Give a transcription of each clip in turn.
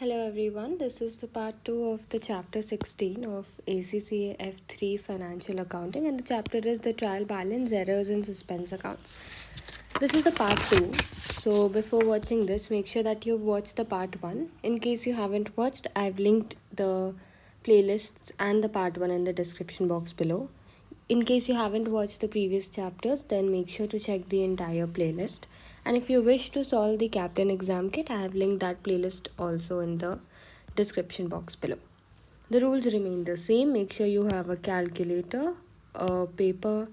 Hello everyone, this is the part 2 of the chapter 16 of ACCA F3 Financial Accounting, and the chapter is the trial balance, errors and suspense accounts. This is the part 2, so before watching this, make sure that you've watched the part 1. In case you haven't watched, I've linked the playlists and the part 1 in the description box below. In case you haven't watched the previous chapters, then make sure to check the entire playlist. And if you wish to solve the Captain Exam Kit, I have linked that playlist also in the description box below. The rules remain the same. Make sure you have a calculator, a paper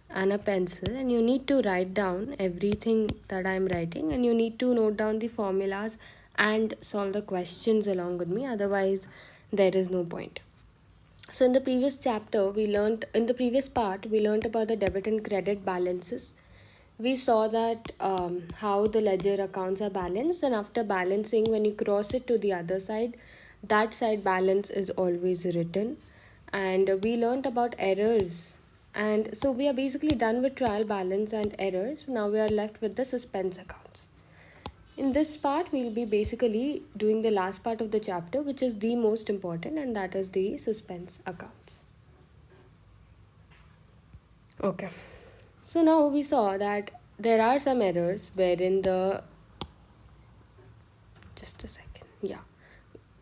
and a pencil, and you need to write down everything that I am writing, and you need to note down the formulas and solve the questions along with me. Otherwise, there is no point. So in the previous part, we learned about the debit and credit balances. We saw that how the ledger accounts are balanced, and after balancing, when you cross it to the other side, that side balance is always written. And we learned about errors. And so we are basically done with trial balance and errors. Now we are left with the suspense accounts. In this part, we'll be basically doing the last part of the chapter, which is the most important, and that is the suspense accounts. Okay. So now we saw that there are some errors wherein just a second. Yeah.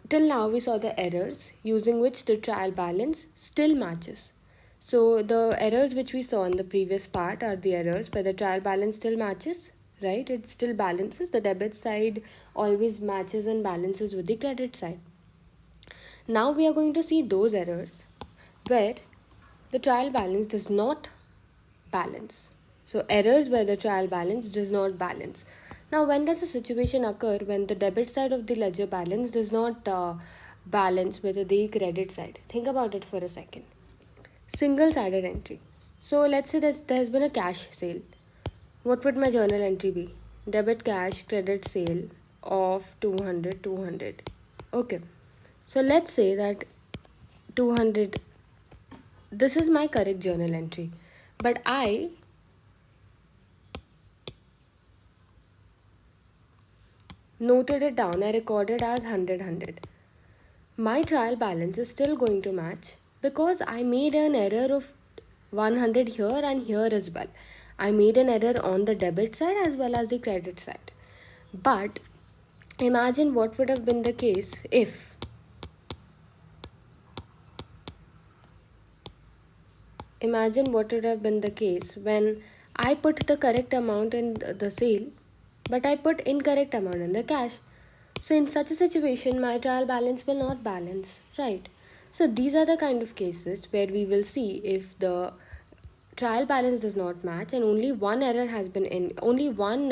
Till now we saw the errors using which the trial balance still matches. So the errors which we saw in the previous part are the errors where the trial balance still matches, right? It still balances. The debit side always matches and balances with the credit side. Now we are going to see those errors where the trial balance does not balance. So errors where the trial balance does not balance. Now when does a situation occur when the debit side of the ledger balance does not balance with the credit side? Think about it for a second. Single sided entry. So let's say that there has been a cash sale. What would my journal entry be? Debit cash credit sale of 200. Okay. So let's say that 200, this is my correct journal entry, but I noted it down. I recorded as 100. My trial balance is still going to match because I made an error of 100 here and here as well. I made an error on the debit side as well as the credit side. But imagine what would have been the case if when I put the correct amount in the sale, but I put incorrect amount in the cash. So in such a situation, my trial balance will not balance, right? So these are the kind of cases where we will see if the trial balance does not match and only one error has been in, only one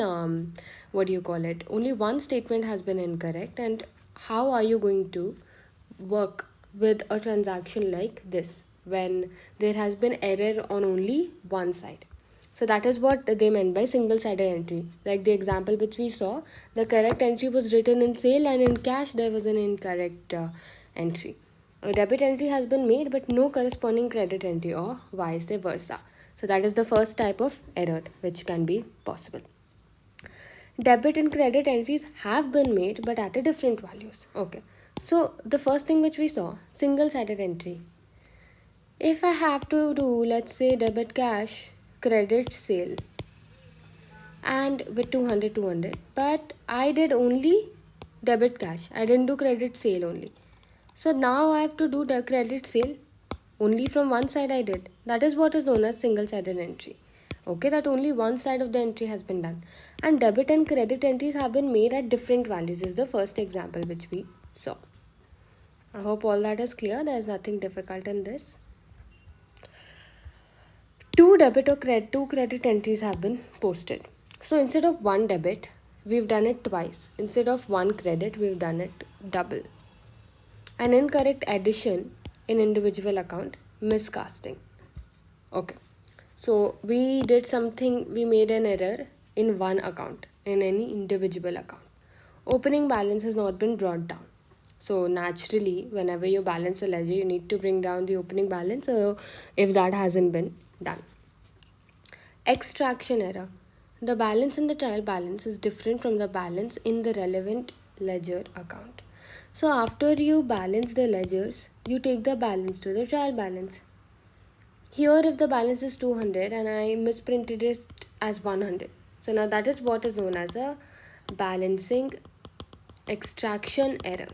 only one statement has been incorrect, and how are you going to work with a transaction like this when there has been error on only one side? So that is what they meant by single sided entry. Like the example which we saw, the correct entry was written in sale and in cash there was an incorrect entry. A debit entry has been made but no corresponding credit entry, or vice versa. So that is the first type of error which can be possible. Debit and credit entries have been made but at a different values. Okay. So the first thing which we saw, single sided entry. If I have to do, let's say, debit cash credit sale and with 200, but I did only debit cash, I didn't do credit sale only. So now I have to do the credit sale only from one side. I did, that is what is known as single sided entry. Okay, that only one side of the entry has been done, and debit and credit entries have been made at different values is the first example which we saw. I hope all that is clear. There is nothing difficult in this. Two credit entries have been posted. So instead of one debit, we've done it twice. Instead of one credit, we've done it double. An incorrect addition in individual account, miscasting. Okay. So we did something, we made an error in one account, in any individual account. Opening balance has not been brought down. So naturally, whenever you balance a ledger, you need to bring down the opening balance, if that hasn't been done. Extraction error. The balance in the trial balance is different from the balance in the relevant ledger account. So after you balance the ledgers, you take the balance to the trial balance. Here if the balance is 200 and I misprinted it as 100. So now that is what is known as a balancing extraction error.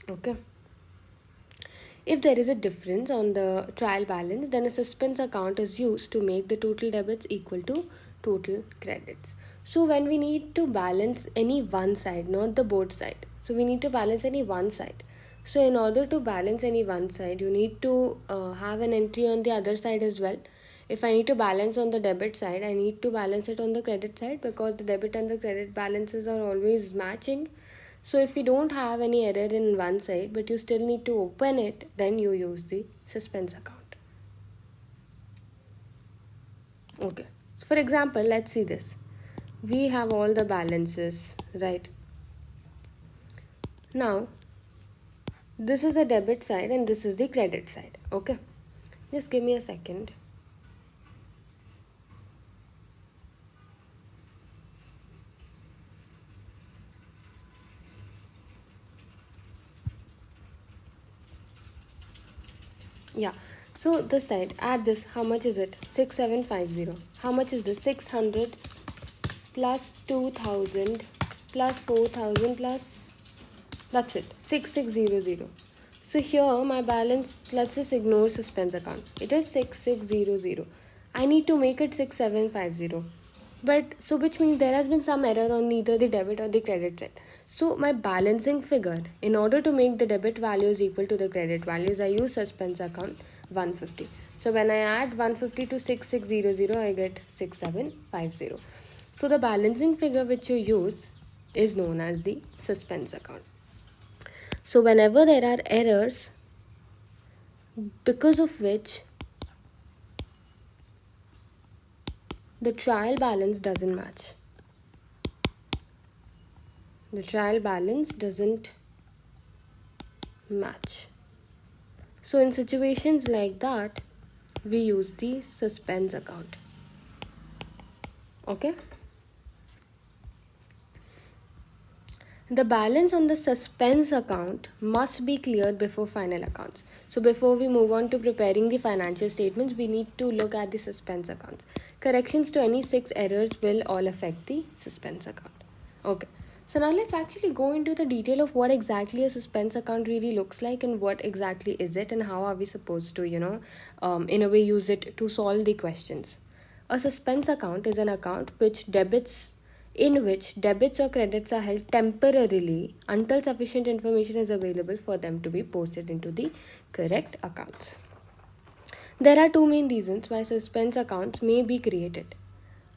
Okay. If there is a difference on the trial balance, then a suspense account is used to make the total debits equal to total credits. So when we need to balance any one side, not the both side. So we need to balance any one side. So in order to balance any one side, you need to have an entry on the other side as well. If I need to balance on the debit side, I need to balance it on the credit side, because the debit and the credit balances are always matching. So if you don't have any error in one side but you still need to open it, then you use the suspense account. Okay. So for example, let's see this. We have all the balances, right? Now, this is the debit side and this is the credit side. Okay. Just give me a second. Yeah. So this side, add this. How much is it? 6750. How much is this? 600 plus 2000 plus 4000 plus, that's it, 6600. So here my balance, let's just ignore suspense account. It is 6600. I need to make it 6750. But so which means there has been some error on either the debit or the credit side. So my balancing figure, in order to make the debit values equal to the credit values, I use suspense account 150. So when I add 150 to 6600, I get 6750. So the balancing figure which you use is known as the suspense account. So whenever there are errors because of which the trial balance doesn't match, the trial balance doesn't match. So in situations like that, we use the suspense account. Okay. The balance on the suspense account must be cleared before final accounts. So before we move on to preparing the financial statements, we need to look at the suspense accounts. Corrections to any 6 errors will all affect the suspense account. Okay. So now let's actually go into the detail of what exactly a suspense account really looks like and what exactly is it and how are we supposed to, in a way use it to solve the questions. A suspense account is an account in which debits or credits are held temporarily until sufficient information is available for them to be posted into the correct accounts. There are two main reasons why suspense accounts may be created.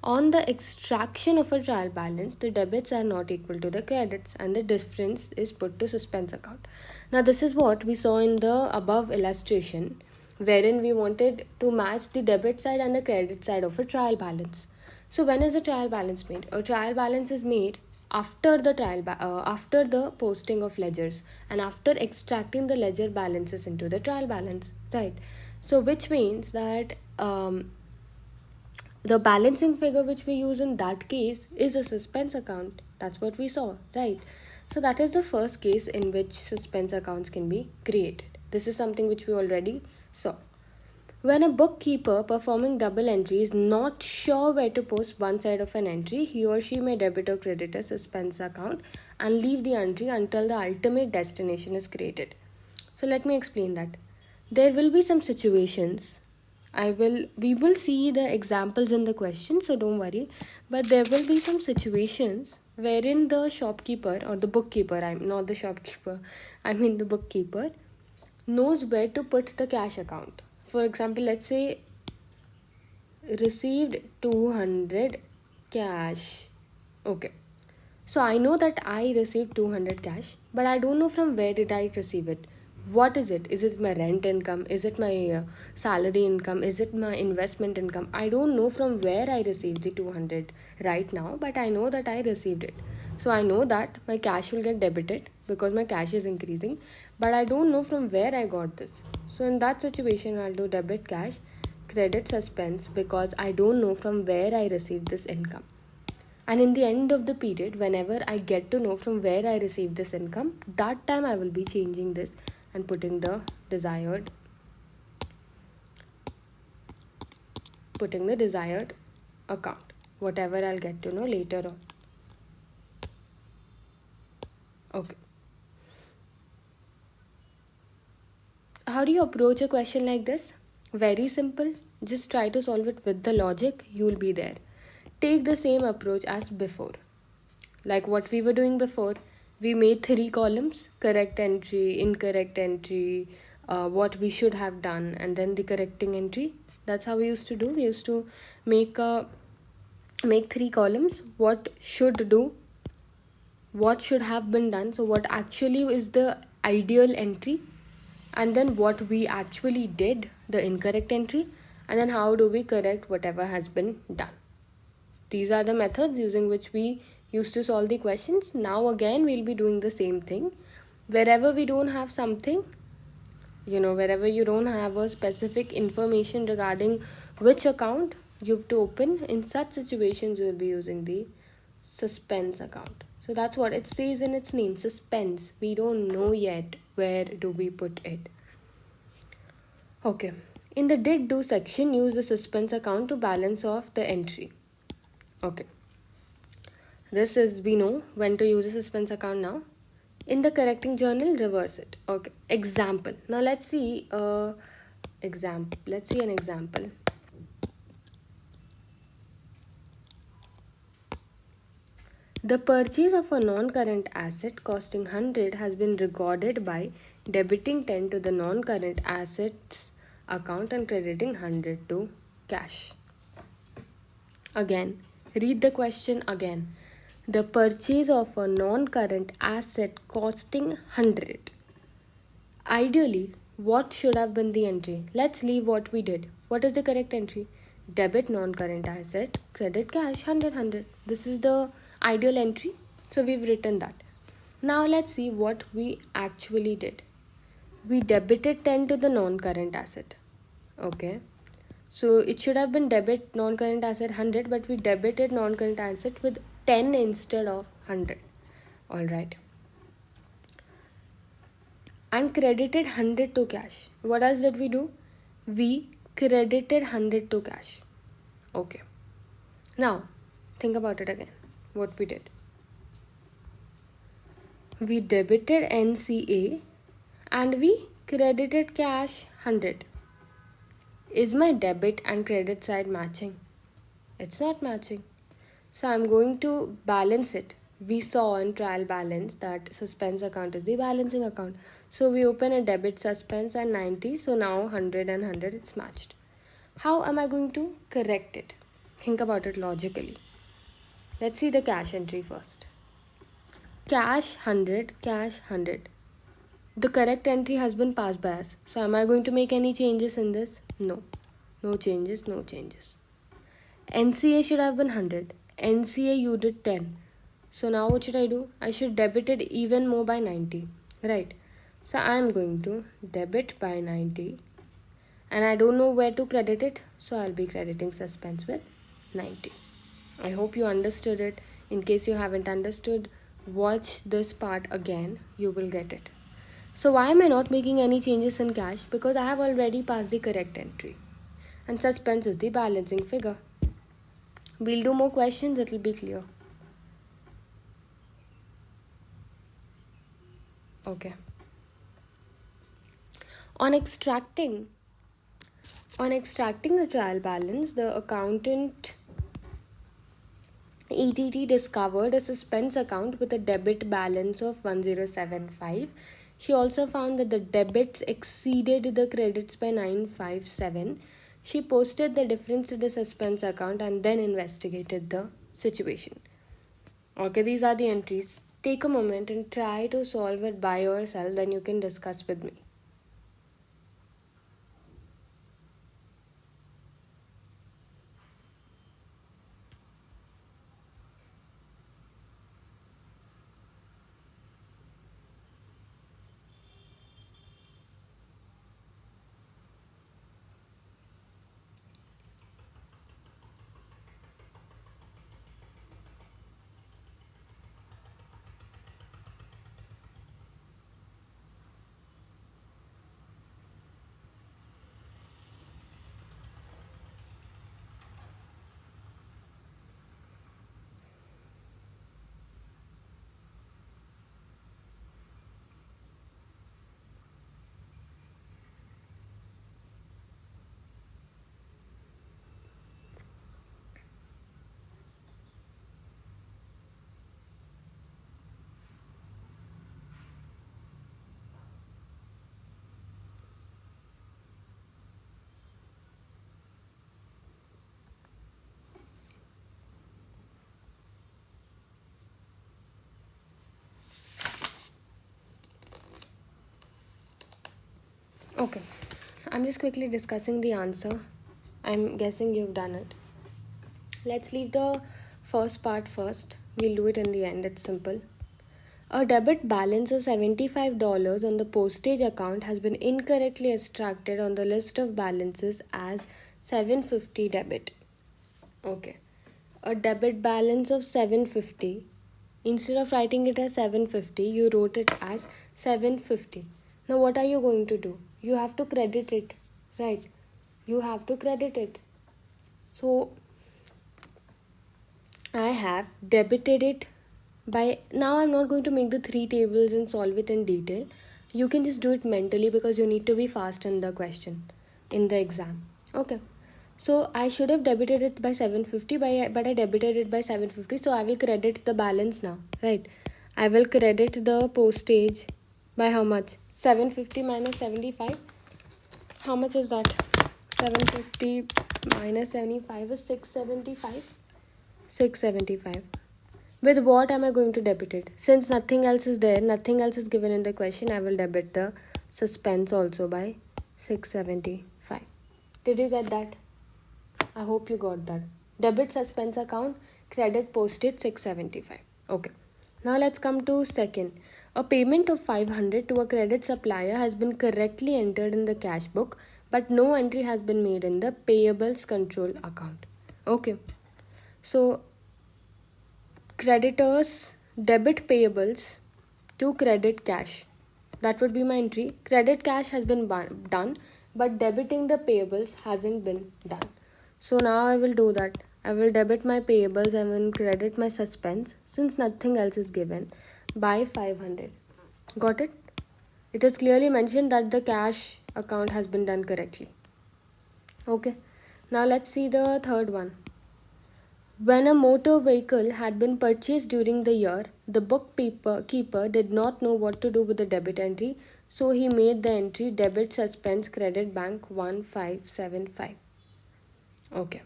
On the extraction of a trial balance, the debits are not equal to the credits and the difference is put to suspense account. Now this is what we saw in the above illustration, wherein we wanted to match the debit side and the credit side of a trial balance. So when is a trial balance made? A trial balance is made after the after the posting of ledgers and after extracting the ledger balances into the trial balance, right? So which means that the balancing figure which we use in that case is a suspense account. That's what we saw, right? So that is the first case in which suspense accounts can be created. This is something which we already saw. When a bookkeeper performing double entry is not sure where to post one side of an entry, he or she may debit or credit a suspense account and leave the entry until the ultimate destination is created. So let me explain that. There will be some situations, we will see the examples in the question, so don't worry, but there will be some situations wherein the shopkeeper or the bookkeeper, I'm not the shopkeeper, I mean the bookkeeper, knows where to put the cash account. For example, let's say received 200 cash. Okay. So I know that I received 200 cash, but I don't know from where did I receive it. What is it? Is it my rent income? Is it my salary income? Is it my investment income? I don't know from where I received the 200 right now, but I know that I received it. So I know that my cash will get debited because my cash is increasing, but I don't know from where I got this. So in that situation, I'll do debit cash, credit suspense, because I don't know from where I received this income. And in the end of the period, whenever I get to know from where I received this income, that time I will be changing this and desired putting the desired account, whatever I'll get to know later on. Okay. How do you approach a question like this? Very simple. Just try to solve it with the logic. You'll be there. Take the same approach as before. Like what we were doing before, we made 3 columns: correct entry, incorrect entry, what we should have done, and then the correcting entry. That's how we used to do. We used to make 3 columns: what should do, what should have been done, so what actually is the ideal entry, and then what we actually did, the incorrect entry, and then how do we correct whatever has been done. These are the methods using which we used to solve the questions. Now again we'll be doing the same thing. Wherever we don't have something, wherever you don't have a specific information regarding which account you have to open, in such situations you'll be using the suspense account. So that's what it says in its name, suspense. We don't know yet where do we put it. Okay, in the did do section, use the suspense account to balance off the entry. Okay, this is, we know when to use a suspense account now. In the correcting journal, reverse it. Okay, example. Now let's see an example. The purchase of a non-current asset costing 100 has been recorded by debiting 10 to the non-current assets account and crediting 100 to cash. Again, read the question again. The purchase of a non-current asset costing 100. Ideally, what should have been the entry? Let's leave what we did. What is the correct entry? Debit non-current asset, credit cash, 100. This is the ideal entry. So we've written that. Now let's see what we actually did. We debited 10 to the non-current asset. Okay. So it should have been debit non-current asset 100, but we debited non-current asset with 10 instead of 100. Alright. And credited 100 to cash. What else did we do? We credited 100 to cash. Okay. Now, think about it again. What we did. We debited NCA and we credited cash 100. Is my debit and credit side matching? It's not matching. So I'm going to balance it. We saw in trial balance that suspense account is the balancing account. So we open a debit suspense and 90. So now 100 and 100 it's matched. How am I going to correct it? Think about it logically. Let's see the cash entry first. Cash 100, cash 100. The correct entry has been passed by us. So am I going to make any changes in this? No. No changes, no changes. NCA should have been 100. NCA you did 10. So now what should I do? I should debit it even more by 90. Right. So I am going to debit by 90. And I don't know where to credit it. So I'll be crediting suspense with 90. I hope you understood it. In case you haven't understood, watch this part again. You will get it. So why am I not making any changes in cash? Because I have already passed the correct entry. And suspense is the balancing figure. We'll do more questions, it will be clear. Okay. On extracting the trial balance, the accountant ETT discovered a suspense account with a debit balance of 1075. She also found that the debits exceeded the credits by 957. She posted the difference to the suspense account and then investigated the situation. Okay, these are the entries. Take a moment and try to solve it by yourself, then you can discuss with me. Okay, I'm just quickly discussing the answer. I'm guessing you've done it. Let's leave the first part first. We'll do it in the end. It's simple. A debit balance of $75 on the postage account has been incorrectly extracted on the list of balances as 750 debit. Okay. A debit balance of 750. Instead of writing it as 750, you wrote it as 750. Now what are you going to do? You have to credit it, right? You have to credit it. So I have debited it by, now I'm not going to make the three tables and solve it in detail. You can just do it mentally because you need to be fast in the question, in the exam. Okay. So I should have debited it by 750 but I debited it by 750. So I will credit the balance now, right? I will credit the postage by how much? 750 minus 75. How much is that? 750 minus 75 is 675. 675. With what am I going to debit it? Since nothing else is there, nothing else is given in the question, I will debit the suspense also by 675. Did you get that? I hope you got that. Debit suspense account, credit postage 675. Okay. Now let's come to second. A payment of 500 to a credit supplier has been correctly entered in the cash book, but no entry has been made in the payables control account. Okay. So creditors debit payables to credit cash. That would be my entry. Credit cash has been done, but debiting the payables hasn't been done. So now I will do that. I will debit my payables and will credit my suspense since nothing else is given by 500. Got it? It is clearly mentioned that the cash account has been done correctly. Okay. Now let's see the third one. When a motor vehicle had been purchased during the year, the bookkeeper did not know what to do with the debit entry, so he made the entry debit suspense credit bank 1575. Okay,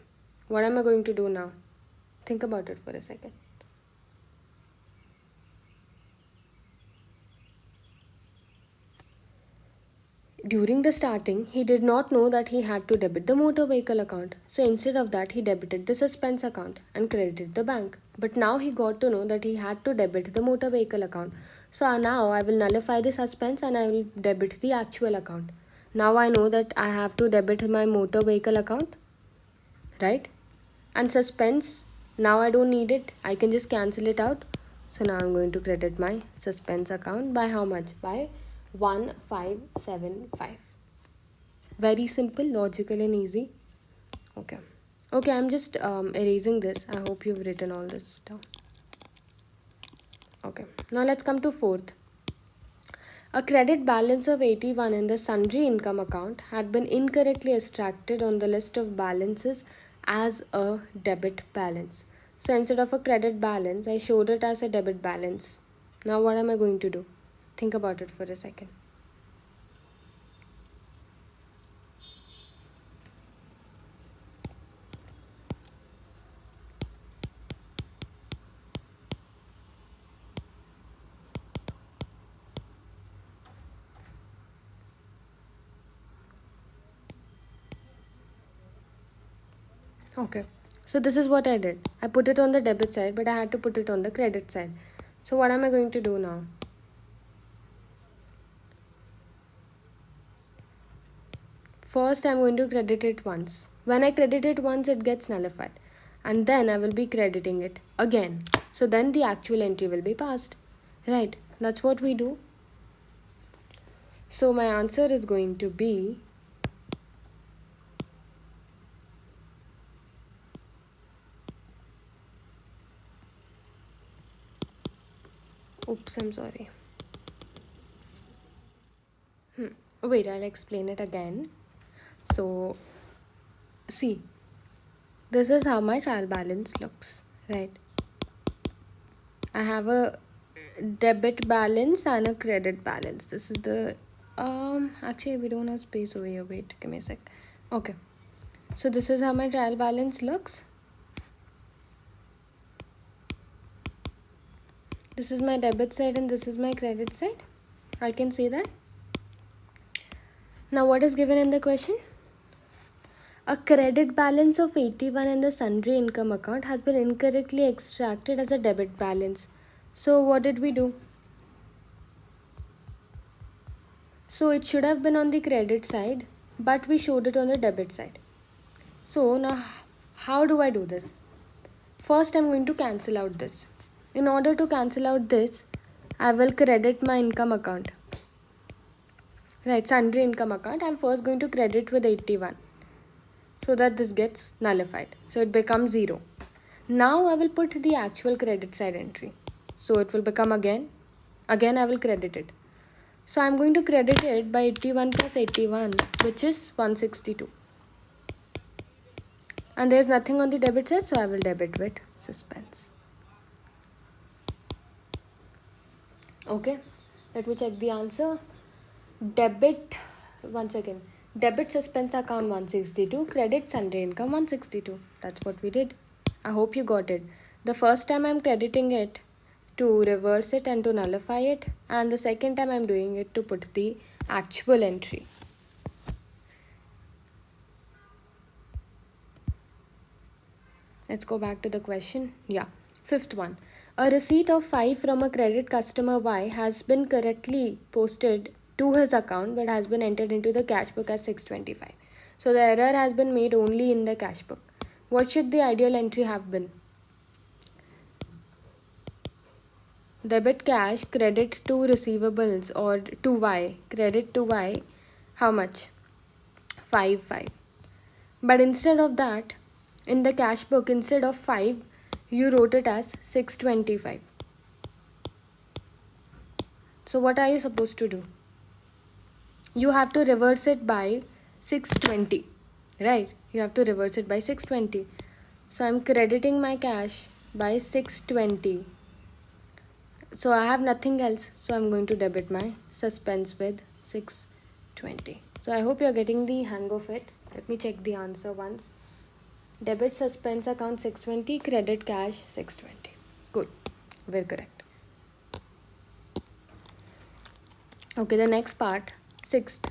what am I going to do now? Think about it for a second. During the starting, he did not know that he had to debit the motor vehicle account. So instead of that, he debited the suspense account and credited the bank. But now he got to know that he had to debit the motor vehicle account. So now I will nullify the suspense and I will debit the actual account. Now I know that I have to debit my motor vehicle account, right? And suspense, now I don't need it. I can just cancel it out. So now I'm going to credit my suspense account by how much? By 1575. Very simple, logical and easy. Okay. Okay, I'm just erasing this. I hope you've written all this down. Okay. Now let's come to fourth. A credit balance of 81 in the sundry income account had been incorrectly extracted on the list of balances as a debit balance. So instead of a credit balance, I showed it as a debit balance. Now what am I going to do? Think about it for a second. Okay, so this is what I did. I put it on the debit side, but I had to put it on the credit side. So what am I going to do now? First, I'm going to credit it once. When I credit it once, it gets nullified. And then I will be crediting it again. So then the actual entry will be passed. Right, that's what we do. So my answer is going to be oops, I'm sorry. Wait, I'll explain it again. So, see, this is how my trial balance looks, right? I have a debit balance and a credit balance. This is the actually we don't have space over here. Wait, give me a sec. Okay, so this is how my trial balance looks. This is my debit side and this is my credit side. I can say that. Now what is given in the question? A credit balance of 81 in the sundry income account has been incorrectly extracted as a debit balance. So what did we do? So it should have been on the credit side, but we showed it on the debit side. So now how do I do this? First I'm going to cancel out this. In order to cancel out this, I will credit my income account. Right, sundry income account. I'm first going to credit with 81 so that this gets nullified. So it becomes 0. Now I will put the actual credit side entry. So it will become again I will credit it. So I'm going to credit it by 81 plus 81, which is 162. And there's nothing on the debit side, so I will debit with suspense. Okay, let me check the answer. Debit, once again, debit suspense account 162, credit sundry income 162. That's what we did. I hope you got it. The first time I'm crediting it to reverse it and to nullify it, and the second time I'm doing it to put the actual entry. Let's go back to the question. Yeah, fifth one. A receipt of 5 from a credit customer Y has been correctly posted to his account but has been entered into the cash book as 625. So the error has been made only in the cash book. What should the ideal entry have been? Debit cash, credit to receivables, or to Y. Credit to Y, how much? 5. But instead of that, in the cash book, instead of 5, you wrote it as 625. So what are you supposed to do? You have to reverse it by 620, right? You have to reverse it by 620. So I'm crediting my cash by 620. So I have nothing else. So I'm going to debit my suspense with 620. So I hope you're getting the hang of it. Let me check the answer once. Debit suspense account 620, credit cash 620. Good. We're correct. Okay, the next part, sixth.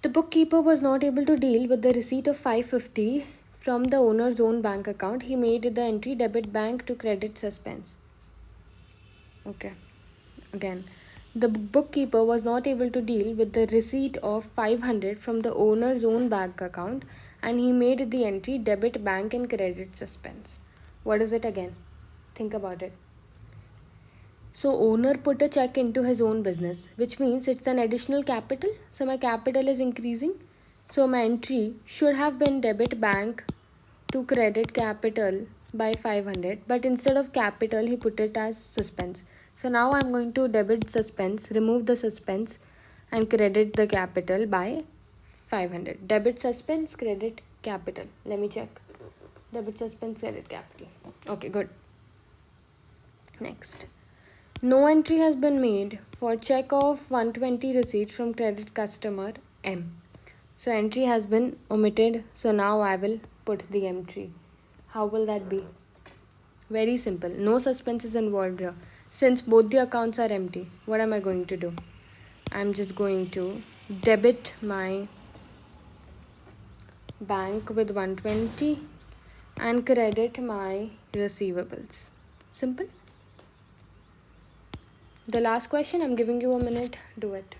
The bookkeeper was not able to deal with the receipt of 550 from the owner's own bank account. He made the entry debit bank to credit suspense. Okay, again. The bookkeeper was not able to deal with the receipt of 500 from the owner's own bank account and he made the entry debit bank and credit suspense. What is it again? Think about it. So owner put a check into his own business, which means it's an additional capital. So my capital is increasing. So my entry should have been debit bank to credit capital by 500. But instead of capital, he put it as suspense. So now I'm going to debit suspense, remove the suspense and credit the capital by 500. Debit suspense, credit capital. Let me check. Debit suspense, credit capital. Okay, good. Next. No entry has been made for check of 120 receipt from credit customer M. So entry has been omitted. So now I will put the entry. How will that be? Very simple. No suspense is involved here. Since both the accounts are empty, what am I going to do? I'm just going to debit my bank with 120 and credit my receivables. Simple. The last question, I'm giving you a minute. Do it.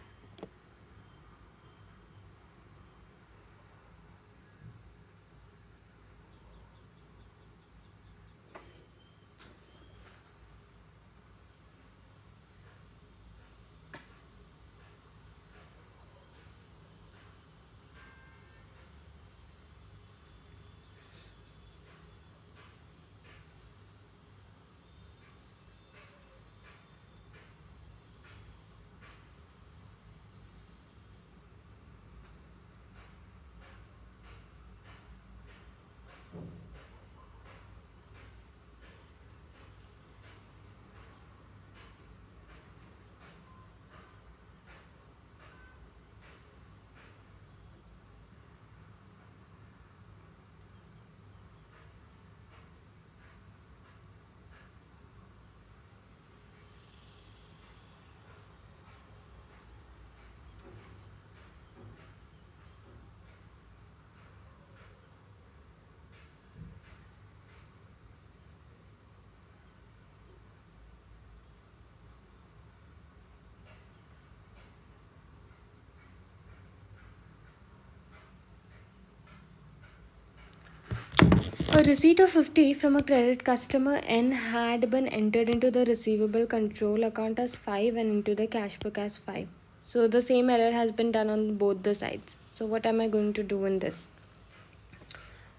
A receipt of 50 from a credit customer N had been entered into the receivable control account as 5 and into the cash book as 5. So the same error has been done on both the sides. So what am I going to do in this?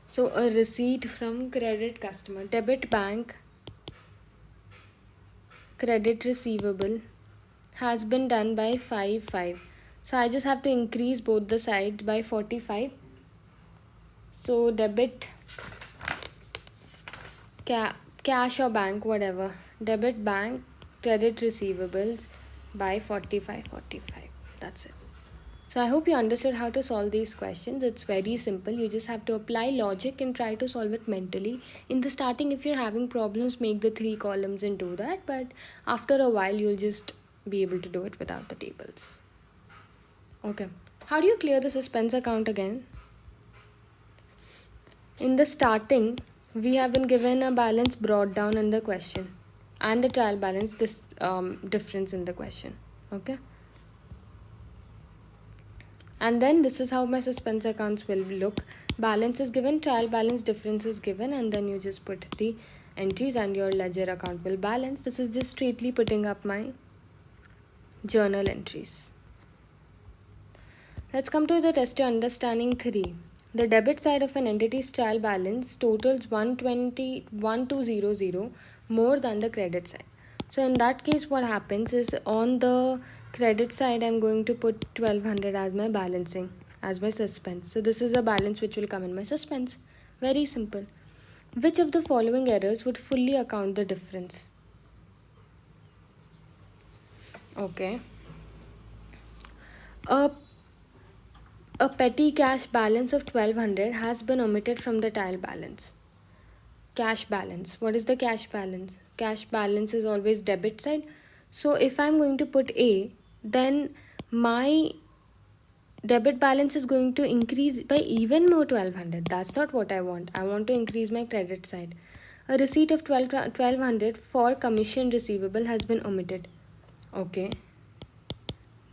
So a receipt from credit customer, debit bank, credit receivable has been done by 5. So I just have to increase both the sides by 45. So debit cash or bank, whatever, debit bank credit receivables by 45. That's it. So I hope you understood how to solve these questions. It's very simple. You just have to apply logic and try to solve it mentally. In the starting, if you're having problems, make the 3 columns and do that. But after a while, you'll just be able to do it without the tables. Okay. How do you clear the suspense account again? In the starting, we have been given a balance brought down in the question and the trial balance this difference in the question. Okay. And then this is how my suspense accounts will look. Balance is given, trial balance difference is given, and then you just put the entries and your ledger account will balance. This is just straightly putting up my journal entries. Let's come to the test understanding 3. The debit side of an entity's trial balance totals 120,1200 more than the credit side. So in that case, what happens is on the credit side, I'm going to put 1200 as my balancing, as my suspense. So this is a balance which will come in my suspense. Very simple. Which of the following errors would fully account the difference? Okay. A petty cash balance of 1200 has been omitted from the trial balance. Cash balance. What is the cash balance? Cash balance is always debit side. So if I'm going to put A, then my debit balance is going to increase by even more 1200. That's not what I want. I want to increase my credit side. A receipt of 1200 for commission receivable has been omitted. Okay.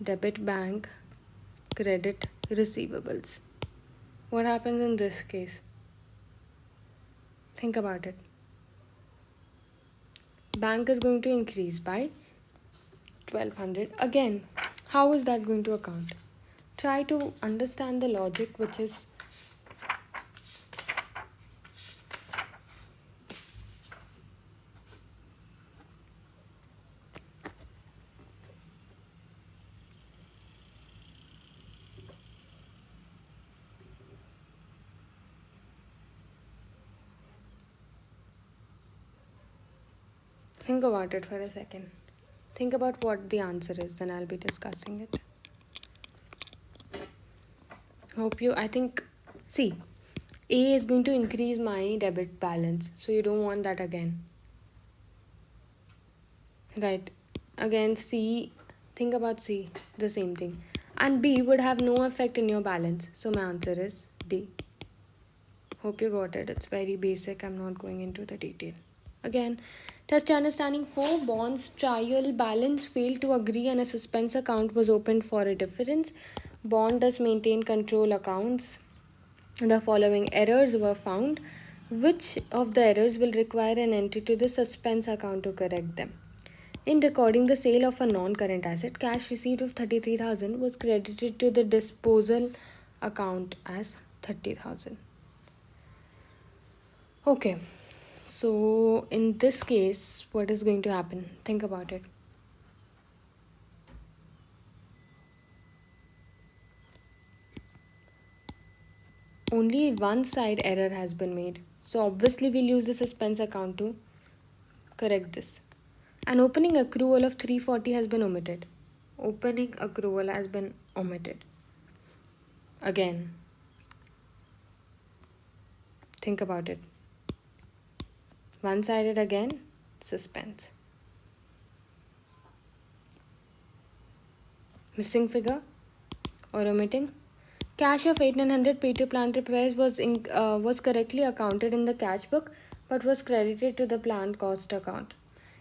Debit bank credit receivables. What happens in this case? Think about it. Bank is going to increase by 1200 again. How is that going to account? Try to understand the logic which is think about it for a second. Think about what the answer is, then I'll be discussing it. See, A is going to increase my debit balance, so you don't want that again. Right. Again, C, think about C, the same thing. And B would have no effect in your balance, so my answer is D. Hope you got it. It's very basic. I'm not going into the detail. Again, test understanding 4. Bonds trial balance failed to agree and a suspense account was opened for a difference. Bond does maintain control accounts. The following errors were found. Which of the errors will require an entry to the suspense account to correct them? In recording the sale of a non-current asset, cash received of 33,000 was credited to the disposal account as 30,000. Okay, so in this case, what is going to happen? Think about it. Only one side error has been made. So obviously we'll use the suspense account to correct this. An opening accrual of 340 has been omitted. Opening accrual has been omitted. Again, think about it. One-sided again, suspense. Missing figure or omitting. Cash of 1800 paid to plant repairs was correctly accounted in the cash book but was credited to the plant cost account.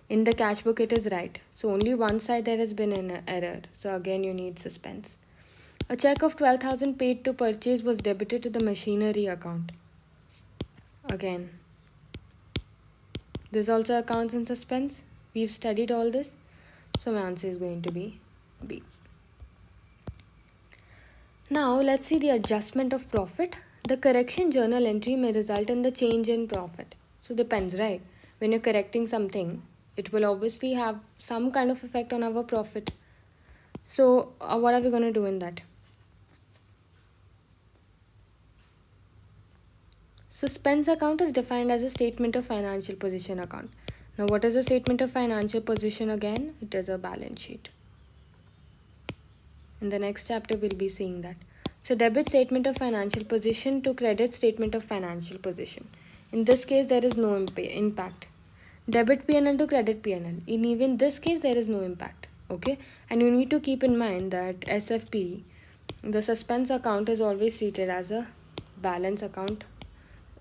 In the cash book it is right. So only one side there has been an error. So again you need suspense. A check of 12,000 paid to purchase was debited to the machinery account. Again, this also accounts in suspense. We've studied all this. So my answer is going to be B. Now let's see the adjustment of profit. The correction journal entry may result in the change in profit. So depends, right? When you're correcting something, it will obviously have some kind of effect on our profit. So what are we going to do in that? Suspense account is defined as a statement of financial position account. Now what is a statement of financial position again? It is a balance sheet. In the next chapter we'll be seeing that. So debit statement of financial position to credit statement of financial position. In this case there is no impact. Debit P&L to credit P&L. In even this case there is no impact. Okay, and you need to keep in mind that SFP, the suspense account, is always treated as a balance account.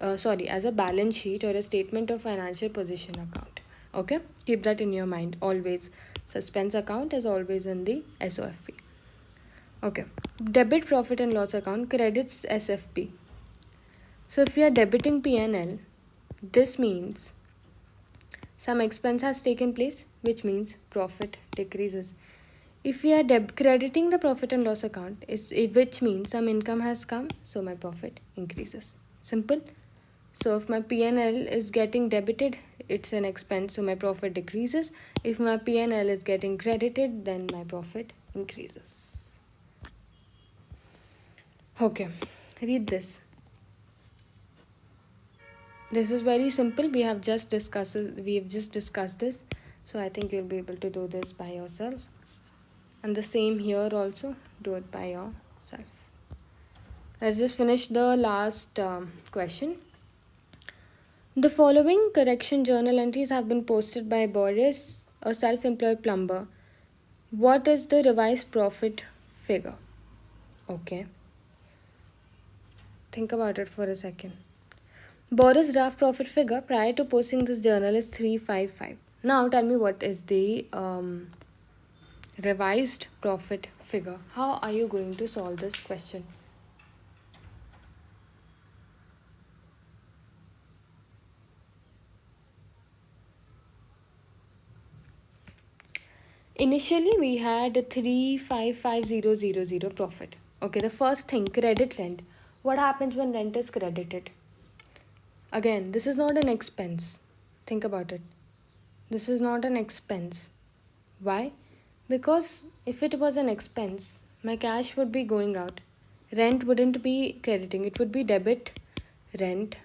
As a balance sheet or a statement of financial position account. Okay, keep that in your mind always. Suspense account is always in the SOFP. Okay, debit profit and loss account credits SFP. So if we are debiting P&L, this means some expense has taken place, which means profit decreases. If we are crediting the profit and loss account, which means some income has come, so my profit increases. Simple. So if my P&L is getting debited, it's an expense, so my profit decreases. If my P&L is getting credited, then my profit increases. Okay, read this. This is very simple. We have just discussed this. So I think you'll be able to do this by yourself. And the same here also, do it by yourself. Let's just finish the last question. The following correction journal entries have been posted by Boris, a self-employed plumber. What is the revised profit figure? Okay. Think about it for a second. Boris' draft profit figure prior to posting this journal is 355. Now tell me what is the revised profit figure. How are you going to solve this question? Initially we had 355000 profit. Okay, the first thing, credit rent. What happens when rent is credited? Again, this is not an expense. Think about it. This is not an expense. Why? Because if it was an expense, my cash would be going out. Rent wouldn't be crediting. It would be debit, rent,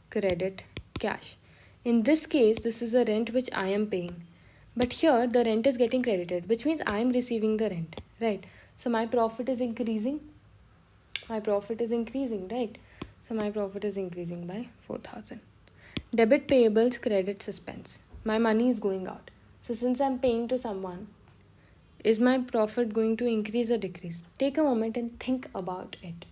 credit, cash. In this case, this is a rent which I am paying. But here the rent is getting credited, which means I am receiving the rent, right? So my profit is increasing. My profit is increasing, right? So my profit is increasing by 4,000. Debit payables, credit suspense. My money is going out. So since I'm paying to someone, is my profit going to increase or decrease? Take a moment and think about it.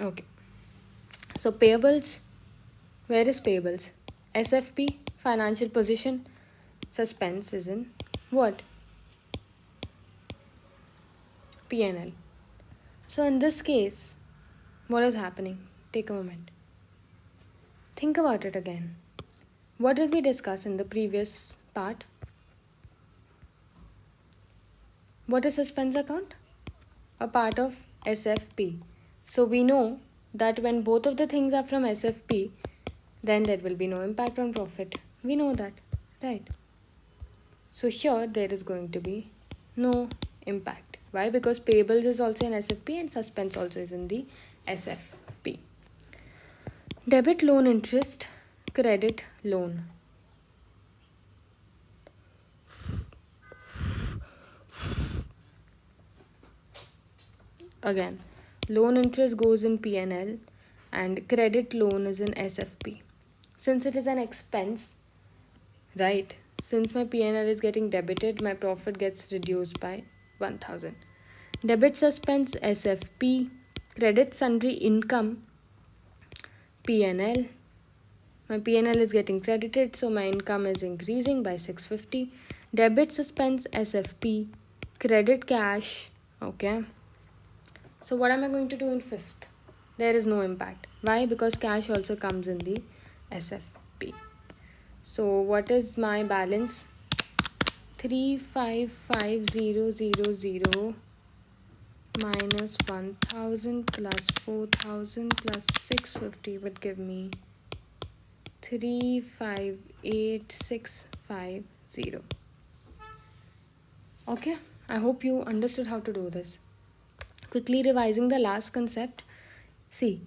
Okay. So payables, where is payables? SFP, financial position. Suspense is in what? P&L. So in this case, what is happening? Take a moment. Think about it again. What did we discuss in the previous part? What is suspense account? A part of SFP. So we know that when both of the things are from SFP, then there will be no impact on profit. We know that, right? So here there is going to be no impact. Why? Because payables is also in SFP and suspense also is in the SFP. Debit loan interest, credit loan. Again, loan interest goes in P&L and credit loan is in SFP. Since it is an expense, right? Since my P&L is getting debited, my profit gets reduced by 1,000. Debit suspense SFP, credit sundry income P&L, My P&L is getting credited, so my income is increasing by 650. Debit suspense SFP, credit cash. Okay. So what am I going to do in fifth? There is no impact. Why? Because cash also comes in the SFP. So what is my balance? 355000 minus 1000 plus 4000 plus 650 would give me 358650. Okay, I hope you understood how to do this. Quickly revising the last concept. See,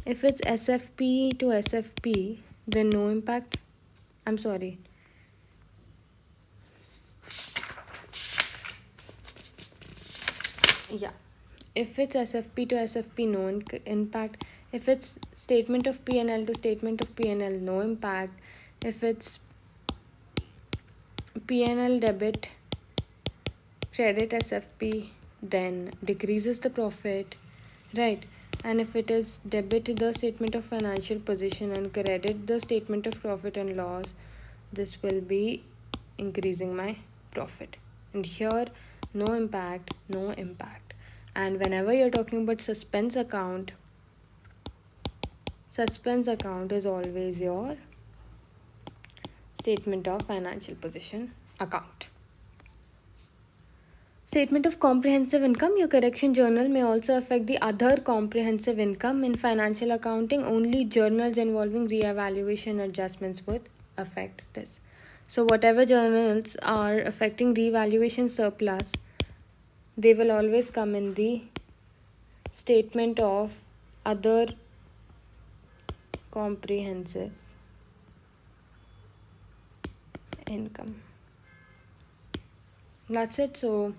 if it's SFP to SFP, then no impact. I'm sorry. Yeah. If it's SFP to SFP, no impact. If it's statement of P&L to statement of P&L, no impact. If it's P&L debit credit SFP, then decreases the profit, right? And if it is debit the statement of financial position and credit the statement of profit and loss, this will be increasing my profit. And here, no impact, no impact. And whenever you're talking about suspense account is always your statement of financial position account. Statement of comprehensive income. Your correction journal may also affect the other comprehensive income. In financial accounting, only journals involving re-evaluation adjustments would affect this. So whatever journals are affecting re-evaluation surplus, they will always come in the statement of other comprehensive income. That's it. So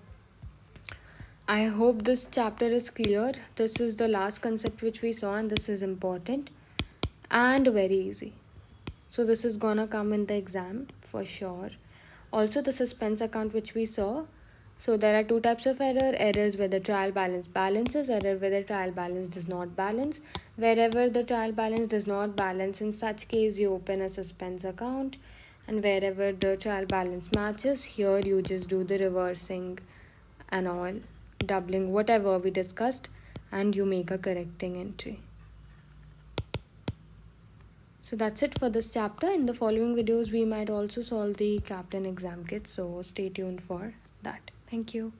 I hope this chapter is clear. This is the last concept which we saw, and this is important and very easy. So this is gonna come in the exam for sure. Also the suspense account which we saw. So there are two types of errors where the trial balance balances, error where the trial balance does not balance. Wherever the trial balance does not balance, in such case you open a suspense account, and wherever the trial balance matches, here you just do the reversing and all, doubling whatever we discussed, and you make a correcting entry. So that's it for this chapter. In the following videos we might also solve the captain exam kit, so stay tuned for that. Thank you.